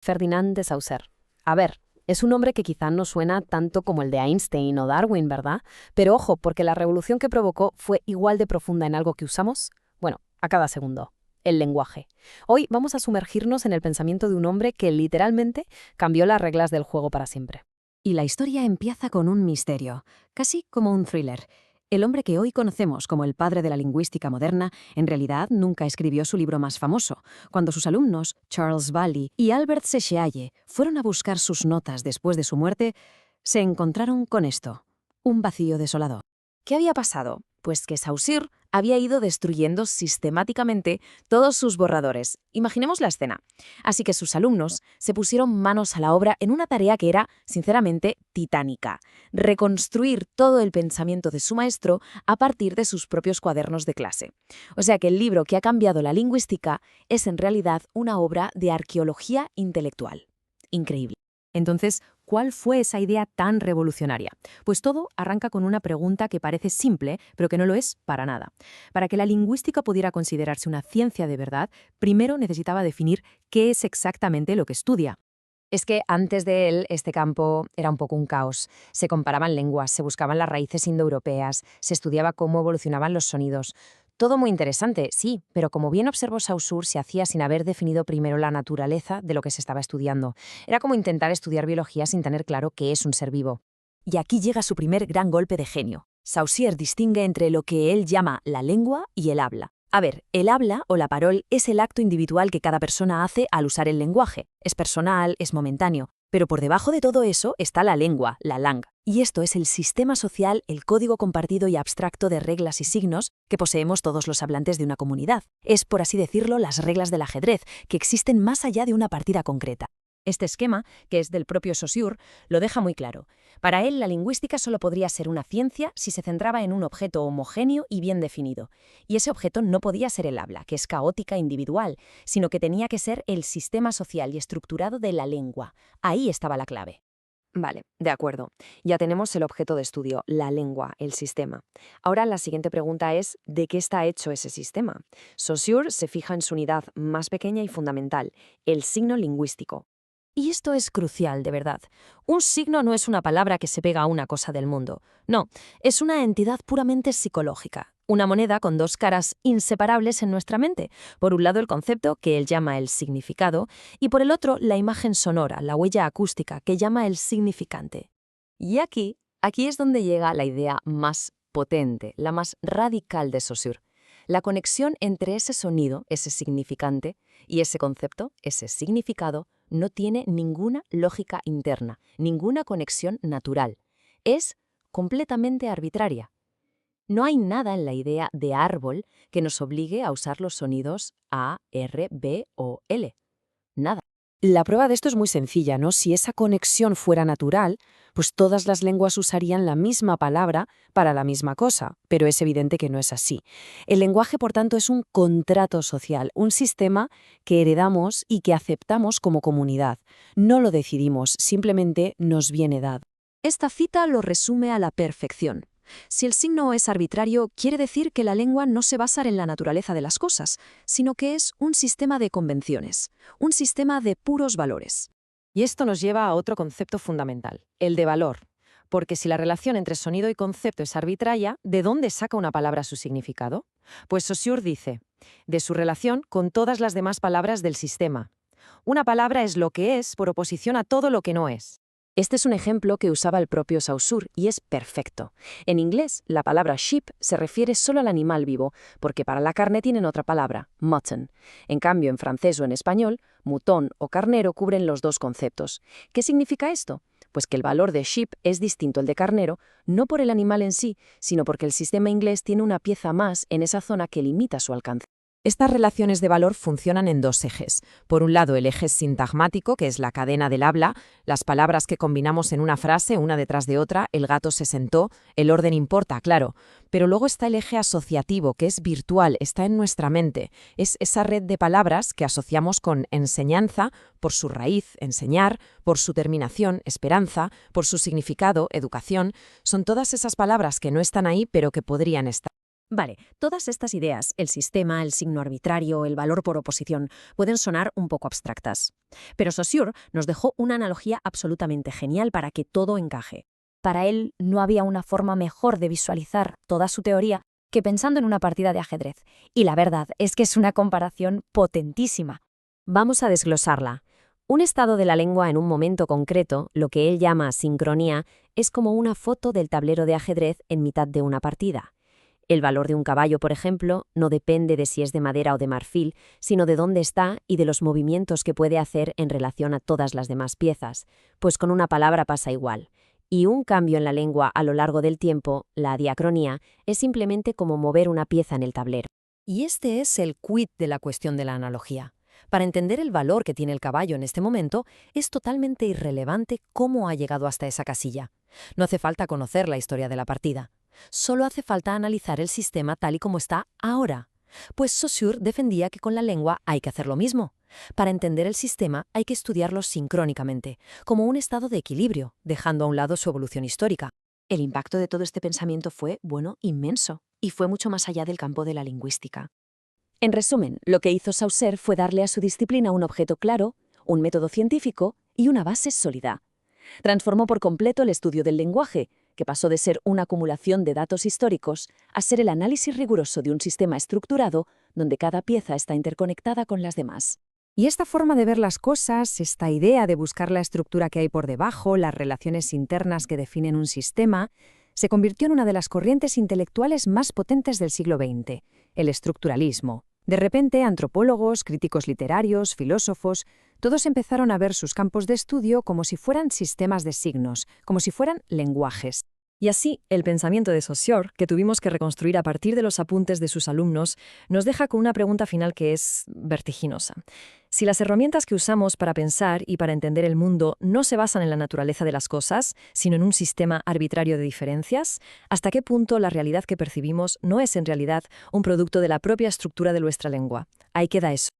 Ferdinand de Saussure. A ver, es un nombre que quizá no suena tanto como el de Einstein o Darwin, ¿verdad? Pero ojo, porque la revolución que provocó fue igual de profunda en algo que usamos, bueno, a cada segundo. El lenguaje. Hoy vamos a sumergirnos en el pensamiento de un hombre que literalmente cambió las reglas del juego para siempre. Y la historia empieza con un misterio, casi como un thriller. El hombre que hoy conocemos como el padre de la lingüística moderna, en realidad nunca escribió su libro más famoso. Cuando sus alumnos, Charles Bailey y Albert Sechealle, fueron a buscar sus notas después de su muerte, se encontraron con esto, un vacío desolador. ¿Qué había pasado? Pues que Saussure había ido destruyendo sistemáticamente todos sus borradores. Imaginemos la escena. Así que sus alumnos se pusieron manos a la obra en una tarea que era, sinceramente, titánica: reconstruir todo el pensamiento de su maestro a partir de sus propios cuadernos de clase. O sea que el libro que ha cambiado la lingüística es en realidad una obra de arqueología intelectual. Increíble. Entonces, ¿cuál fue esa idea tan revolucionaria? Pues todo arranca con una pregunta que parece simple, pero que no lo es para nada. Para que la lingüística pudiera considerarse una ciencia de verdad, primero necesitaba definir qué es exactamente lo que estudia. Es que antes de él, este campo era un poco un caos. Se comparaban lenguas, se buscaban las raíces indoeuropeas, se estudiaba cómo evolucionaban los sonidos. Todo muy interesante, sí, pero como bien observó Saussure, se hacía sin haber definido primero la naturaleza de lo que se estaba estudiando. Era como intentar estudiar biología sin tener claro qué es un ser vivo. Y aquí llega su primer gran golpe de genio. Saussure distingue entre lo que él llama la lengua y el habla. A ver, el habla o la parole es el acto individual que cada persona hace al usar el lenguaje. Es personal, es momentáneo. Pero por debajo de todo eso está la lengua, la langue. Y esto es el sistema social, el código compartido y abstracto de reglas y signos que poseemos todos los hablantes de una comunidad. Es, por así decirlo, las reglas del ajedrez, que existen más allá de una partida concreta. Este esquema, que es del propio Saussure, lo deja muy claro. Para él, la lingüística solo podría ser una ciencia si se centraba en un objeto homogéneo y bien definido. Y ese objeto no podía ser el habla, que es caótica e individual, sino que tenía que ser el sistema social y estructurado de la lengua. Ahí estaba la clave. Vale, de acuerdo. Ya tenemos el objeto de estudio, la lengua, el sistema. Ahora la siguiente pregunta es, ¿de qué está hecho ese sistema? Saussure se fija en su unidad más pequeña y fundamental, el signo lingüístico. Y esto es crucial, de verdad. Un signo no es una palabra que se pega a una cosa del mundo. No, es una entidad puramente psicológica. Una moneda con dos caras inseparables en nuestra mente. Por un lado el concepto, que él llama el significado, y por el otro la imagen sonora, la huella acústica, que llama el significante. Y aquí es donde llega la idea más potente, la más radical de Saussure. La conexión entre ese sonido, ese significante, y ese concepto, ese significado, no tiene ninguna lógica interna, ninguna conexión natural. Es completamente arbitraria. No hay nada en la idea de árbol que nos obligue a usar los sonidos A, R, B o L. Nada. La prueba de esto es muy sencilla, ¿no? Si esa conexión fuera natural, pues todas las lenguas usarían la misma palabra para la misma cosa, pero es evidente que no es así. El lenguaje, por tanto, es un contrato social, un sistema que heredamos y que aceptamos como comunidad. No lo decidimos, simplemente nos viene dado. Esta cita lo resume a la perfección. Si el signo es arbitrario, quiere decir que la lengua no se basa en la naturaleza de las cosas, sino que es un sistema de convenciones, un sistema de puros valores. Y esto nos lleva a otro concepto fundamental, el de valor. Porque si la relación entre sonido y concepto es arbitraria, ¿de dónde saca una palabra su significado? Pues Saussure dice, de su relación con todas las demás palabras del sistema. Una palabra es lo que es por oposición a todo lo que no es. Este es un ejemplo que usaba el propio Saussure y es perfecto. En inglés, la palabra sheep se refiere solo al animal vivo, porque para la carne tienen otra palabra, mutton. En cambio, en francés o en español, mutón o carnero cubren los dos conceptos. ¿Qué significa esto? Pues que el valor de sheep es distinto al de carnero, no por el animal en sí, sino porque el sistema inglés tiene una pieza más en esa zona que limita su alcance. Estas relaciones de valor funcionan en dos ejes. Por un lado, el eje sintagmático, que es la cadena del habla, las palabras que combinamos en una frase, una detrás de otra, el gato se sentó, el orden importa, claro. Pero luego está el eje asociativo, que es virtual, está en nuestra mente. Es esa red de palabras que asociamos con enseñanza, por su raíz, enseñar, por su terminación, esperanza, por su significado, educación. Son todas esas palabras que no están ahí, pero que podrían estar. Vale, todas estas ideas, el sistema, el signo arbitrario, el valor por oposición, pueden sonar un poco abstractas. Pero Saussure nos dejó una analogía absolutamente genial para que todo encaje. Para él no había una forma mejor de visualizar toda su teoría que pensando en una partida de ajedrez. Y la verdad es que es una comparación potentísima. Vamos a desglosarla. Un estado de la lengua en un momento concreto, lo que él llama sincronía, es como una foto del tablero de ajedrez en mitad de una partida. El valor de un caballo, por ejemplo, no depende de si es de madera o de marfil, sino de dónde está y de los movimientos que puede hacer en relación a todas las demás piezas. Pues con una palabra pasa igual. Y un cambio en la lengua a lo largo del tiempo, la diacronía, es simplemente como mover una pieza en el tablero. Y este es el quid de la cuestión de la analogía. Para entender el valor que tiene el caballo en este momento, es totalmente irrelevante cómo ha llegado hasta esa casilla. No hace falta conocer la historia de la partida. Solo hace falta analizar el sistema tal y como está ahora. Pues Saussure defendía que con la lengua hay que hacer lo mismo. Para entender el sistema hay que estudiarlo sincrónicamente, como un estado de equilibrio, dejando a un lado su evolución histórica. El impacto de todo este pensamiento fue, inmenso, y fue mucho más allá del campo de la lingüística. En resumen, lo que hizo Saussure fue darle a su disciplina un objeto claro, un método científico y una base sólida. Transformó por completo el estudio del lenguaje, que pasó de ser una acumulación de datos históricos a ser el análisis riguroso de un sistema estructurado donde cada pieza está interconectada con las demás. Y esta forma de ver las cosas, esta idea de buscar la estructura que hay por debajo, las relaciones internas que definen un sistema, se convirtió en una de las corrientes intelectuales más potentes del siglo XX, el estructuralismo. De repente, antropólogos, críticos literarios, filósofos, todos empezaron a ver sus campos de estudio como si fueran sistemas de signos, como si fueran lenguajes. Y así, el pensamiento de Saussure, que tuvimos que reconstruir a partir de los apuntes de sus alumnos, nos deja con una pregunta final que es vertiginosa. Si las herramientas que usamos para pensar y para entender el mundo no se basan en la naturaleza de las cosas, sino en un sistema arbitrario de diferencias, ¿hasta qué punto la realidad que percibimos no es en realidad un producto de la propia estructura de nuestra lengua? Ahí queda eso.